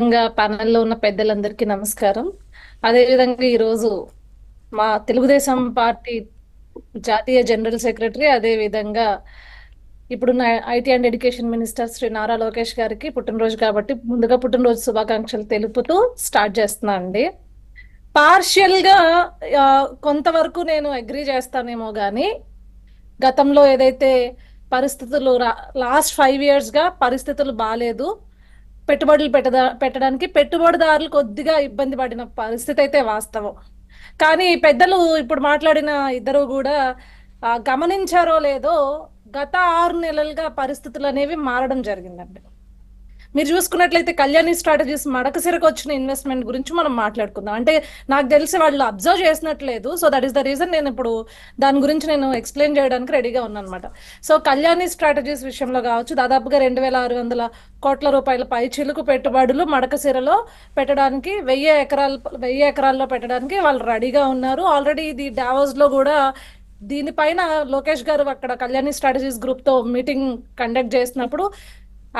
ప్యానెల్లో ఉన్న పెద్దలందరికీ నమస్కారం. అదేవిధంగా ఈరోజు మా తెలుగుదేశం పార్టీ జాతీయ జనరల్ సెక్రటరీ, అదేవిధంగా ఇప్పుడున్న IT and education minister Shri Nara Lokesh గారికి పుట్టినరోజు కాబట్టి ముందుగా పుట్టినరోజు శుభాకాంక్షలు తెలుపుతూ స్టార్ట్ చేస్తున్నా అండి. పార్షియల్గా కొంతవరకు నేను అగ్రీ చేస్తానేమో కానీ గతంలో ఏదైతే పరిస్థితులు లాస్ట్ 5 yearsగా పరిస్థితులు బాగాలేదు, పెట్టుబడులు పెట్టడానికి పెట్టుబడిదారులు కొద్దిగా ఇబ్బంది పడిన పరిస్థితి అయితే వాస్తవం. కానీ పెద్దలు ఇప్పుడు మాట్లాడిన ఇద్దరు కూడా గమనించారో లేదో గత 6 నెలలుగా పరిస్థితులు అనేవి మారడం జరిగిందండి. మీరు చూసుకున్నట్లయితే కళ్యాణి స్ట్రాటజీస్ మడకసిరకు వచ్చిన ఇన్వెస్ట్మెంట్ గురించి మనం మాట్లాడుకుందాం. అంటే నాకు తెలిసి వాళ్ళు అబ్జర్వ్ చేసినట్లేదు. So that is the reason నేను ఇప్పుడు దాని గురించి నేను ఎక్స్ప్లెయిన్ చేయడానికి రెడీగా ఉన్నాను అనమాట. సో కళ్యాణి స్ట్రాటజీస్ విషయంలో కావచ్చు, దాదాపుగా 2600 కోట్ల రూపాయల పై చిలుకు పెట్టుబడులు మడకసిరలో పెట్టడానికి 1000 ఎకరాల్లో పెట్టడానికి వాళ్ళు రెడీగా ఉన్నారు. ఆల్రెడీ ఇది డావోస్ లో కూడా దీనిపైన లోకేష్ గారు అక్కడ కళ్యాణి స్ట్రాటజీస్ గ్రూప్ తో మీటింగ్ కండక్ట్ చేసినప్పుడు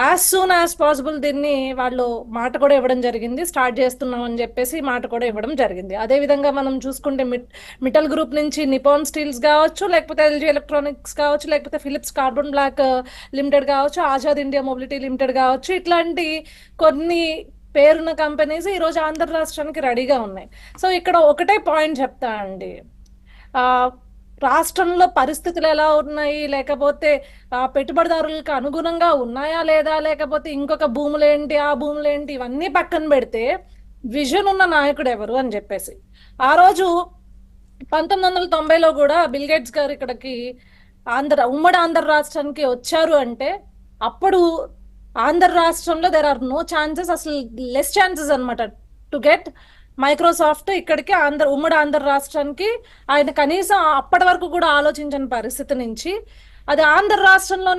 యాజ్ సూన్ యాజ్ పాసిబుల్ దీన్ని వాళ్ళు మాట కూడా ఇవ్వడం జరిగింది. స్టార్ట్ చేస్తున్నాం అని చెప్పేసి మాట కూడా ఇవ్వడం జరిగింది. అదేవిధంగా మనం చూసుకుంటే మిటల్ గ్రూప్ నుంచి నిపాన్ స్టీల్స్ కావచ్చు, లేకపోతే ఎల్జీ ఎలక్ట్రానిక్స్ కావచ్చు, లేకపోతే ఫిలిప్స్ కార్బన్ బ్లాక్ లిమిటెడ్ కావచ్చు, ఆజాద్ ఇండియా మొబిలిటీ లిమిటెడ్ కావచ్చు, ఇట్లాంటి కొన్ని పేరున్న కంపెనీస్ ఈరోజు ఆంధ్ర రాష్ట్రానికి రెడీగా ఉన్నాయి. సో ఇక్కడ ఒకటే పాయింట్ చెప్తా అండి, రాష్ట్రంలో పరిస్థితులు ఎలా ఉన్నాయి, లేకపోతే పెట్టుబడిదారులకు అనుగుణంగా ఉన్నాయా లేదా, లేకపోతే ఇంకొక భూములేంటి ఆ భూములేంటి, ఇవన్నీ పక్కన పెడితే విజన్ ఉన్న నాయకుడు ఎవరు అని చెప్పేసి ఆ రోజు 1990లో కూడా బిల్ గేట్స్ గారు ఇక్కడికి ఉమ్మడి ఆంధ్ర రాష్ట్రానికి వచ్చారు అంటే అప్పుడు ఆంధ్ర రాష్ట్రంలో దేర్ ఆర్ నో ఛాన్సెస్, అసలు లెస్ ఛాన్సెస్ అనమాట టు గెట్ మైక్రోసాఫ్ట్ ఇక్కడికి ఉమ్మడి ఆంధ్ర రాష్ట్రానికి. ఆయన కనీసం అప్పటి వరకు కూడా ఆలోచించని పరిస్థితి నుంచి అది ఆంధ్ర రాష్ట్రంలోనే